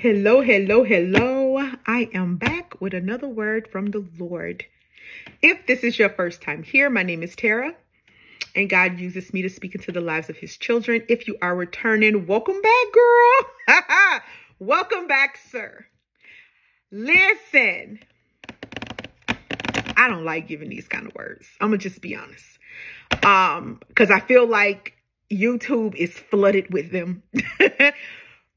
Hello, hello, hello. I am back with another word from the Lord. If this is your first time here, my name is Tara, and God uses me to speak into the lives of his children. If you are returning, welcome back, girl. Welcome back, sir. Listen, I don't like giving these kind of words. I'm going to just be honest. Because I feel like YouTube is flooded with them.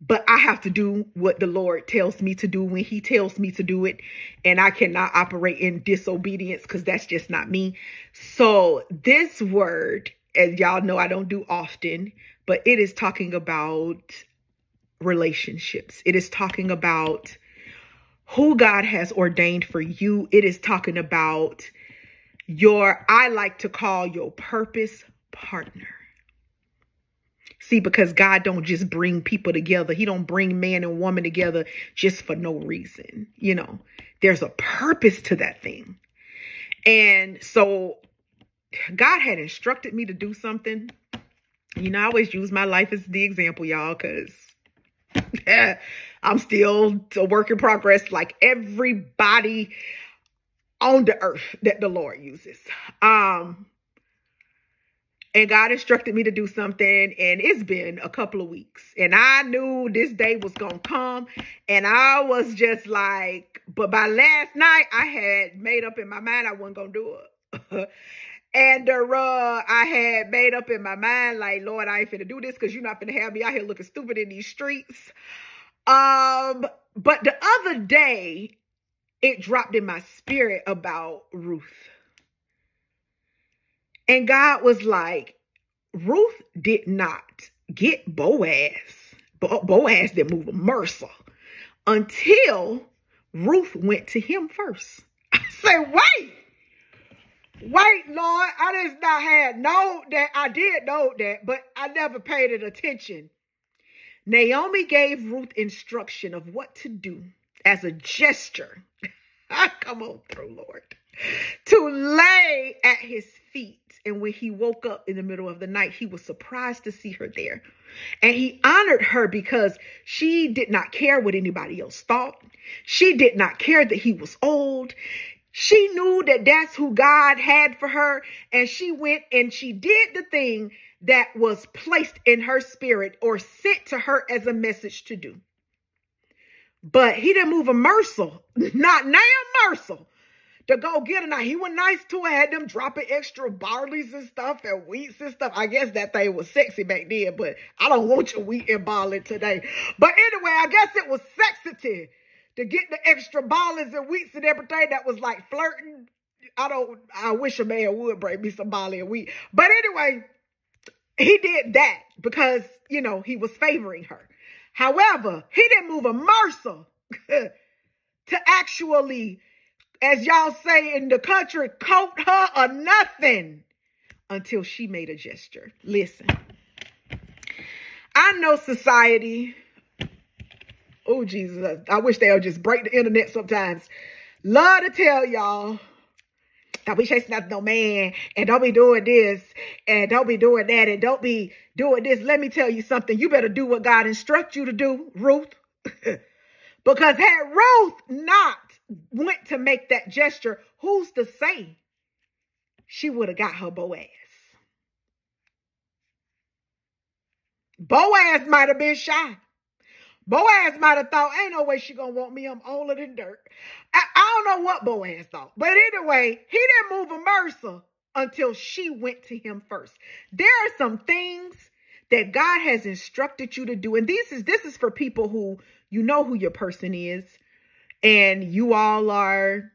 But I have to do what the Lord tells me to do when he tells me to do it. And I cannot operate in disobedience because that's just not me. So this word, as y'all know, I don't do often, but it is talking about relationships. It is talking about who God has ordained for you. It is talking about I like to call your purpose partner. See, because God don't just bring people together. He don't bring man and woman together just for no reason. You know, there's a purpose to that thing. And so God had instructed me to do something. You know, I always use my life as the example, y'all, because I'm still a work in progress like everybody on the earth that the Lord uses. And God instructed me to do something, and it's been a couple of weeks. And I knew this day was going to come, and I was just like, but by last night, I had made up in my mind I wasn't going to do it. And I had made up in my mind, like, Lord, I ain't finna do this because you're not finna have me out here looking stupid in these streets. But the other day, it dropped in my spirit about Ruth. And God was like, Ruth did not get Boaz. Boaz didn't move a morsel until Ruth went to him first. I said, wait, Lord, I just not had know that. I did know that, but I never paid it attention. Naomi gave Ruth instruction of what to do as a gesture. Come on through, Lord. To lay at his feet. And when he woke up in the middle of the night, he was surprised to see her there. And he honored her because she did not care what anybody else thought. She did not care that he was old. She knew that that's who God had for her. And she went and she did the thing that was placed in her spirit or sent to her as a message to do. But he didn't move a morsel, not now morsel, to go get her. Now, he was nice to her, had them dropping extra barleys and stuff and wheats and stuff. I guess that thing was sexy back then, but I don't want your wheat and barley today. But anyway, I guess it was sexy to get the extra barleys and wheats and everything that was like flirting. I wish a man would bring me some barley and wheat. But anyway, he did that because, you know, he was favoring her. However, he didn't move a morsel to actually, as y'all say in the country, coat her or nothing until she made a gesture. Listen, I know society, oh Jesus, I wish they'll just break the internet sometimes. Love to tell y'all, don't be chasing after no man, and don't be doing this, and don't be doing that, and don't be doing this. Let me tell you something. You better do what God instructs you to do, Ruth. Because had Ruth not went to make that gesture, who's to say she would have got her Boaz? Boaz might have been shy. Boaz might have thought, ain't no way she gonna want me. I'm older than dirt. I don't know what Boaz thought. But anyway, he didn't move a morsel until she went to him first. There are some things that God has instructed you to do. And this is for people who, you know who your person is. And you all are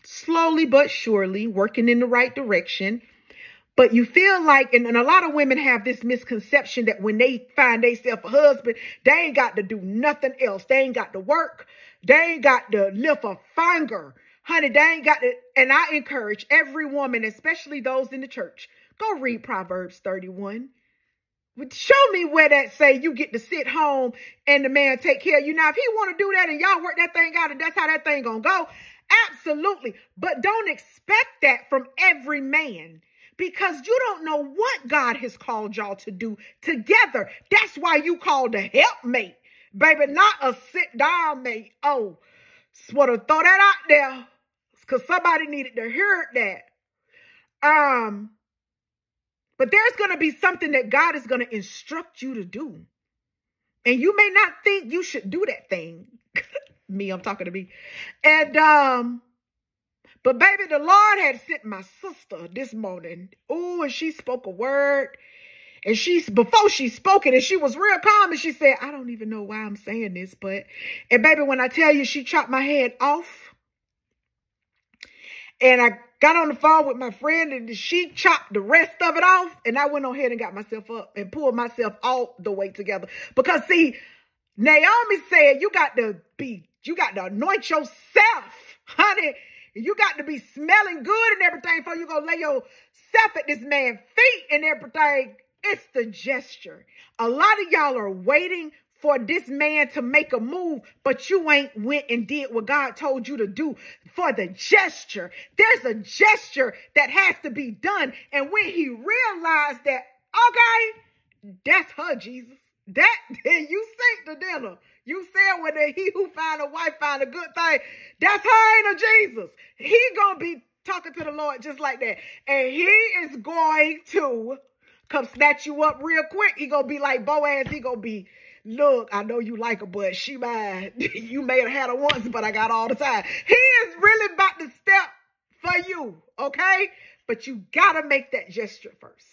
slowly but surely working in the right direction. But you feel like, and a lot of women have this misconception that when they find themselves a husband, they ain't got to do nothing else. They ain't got to work. They ain't got to lift a finger. Honey, they ain't got to. And I encourage every woman, especially those in the church, go read Proverbs 31. Show me where that say you get to sit home and the man take care of you. Now, if he want to do that and y'all work that thing out and that's how that thing gonna go, absolutely. But don't expect that from every man. Because you don't know what God has called y'all to do together. That's why you called a helpmate. Baby, not a sit down mate. Oh, just want to throw that out there because somebody needed to hear that. But there's going to be something that God is going to instruct you to do. And you may not think you should do that thing. Me, I'm talking to me. And, but baby, the Lord had sent my sister this morning. Oh, and she spoke a word. And before she spoke it, and she was real calm, and she said, I don't even know why I'm saying this, and baby, when I tell you, she chopped my head off. And I got on the phone with my friend, and she chopped the rest of it off. And I went on ahead and got myself up and pulled myself all the way together. Because see, Naomi said, you got to anoint yourself, honey. You got to be smelling good and everything before you go lay yourself at this man's feet and everything. It's the gesture. A lot of y'all are waiting for this man to make a move, but you ain't went and did what God told you to do for the gesture. There's a gesture that has to be done. And when he realized that, okay, that's her, Jesus. That, you sink the dinner. You said when he who find a wife find a good thing, that's her, ain't a Jesus. He gonna be talking to the Lord just like that. And he is going to come snatch you up real quick. He gonna be like Boaz. He gonna be, look, I know you like her, but she mine. You may have had her once, but I got her all the time. He is really about to step for you, okay? But you gotta make that gesture first.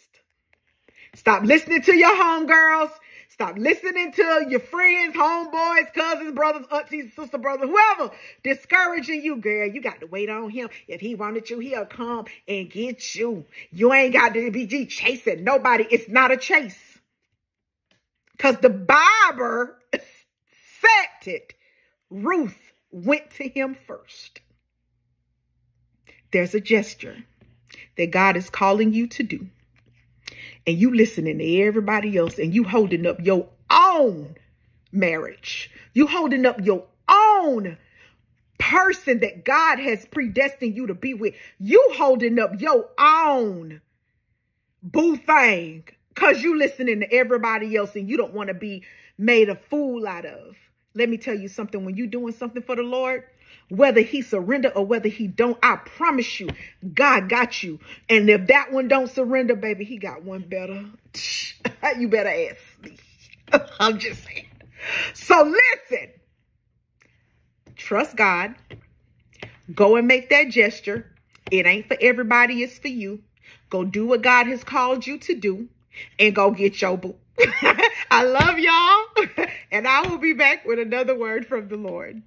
Stop listening to your homegirls. Stop listening to your friends, homeboys, cousins, brothers, aunties, sister, brother, whoever discouraging you, girl. You got to wait on him. If he wanted you, he'll come and get you. You ain't got to be chasing nobody. It's not a chase. Because the Bible said it. Ruth went to him first. There's a gesture that God is calling you to do. And you listening to everybody else, and you holding up your own marriage. You holding up your own person that God has predestined you to be with. You holding up your own boo thing because you listening to everybody else and you don't want to be made a fool out of. Let me tell you something. When you're doing something for the Lord, whether he surrender or whether he don't, I promise you, God got you. And if that one don't surrender, baby, he got one better. You better ask me. I'm just saying. So listen, trust God. Go and make that gesture. It ain't for everybody. It's for you. Go do what God has called you to do and go get your boo. I love y'all. And I will be back with another word from the Lord.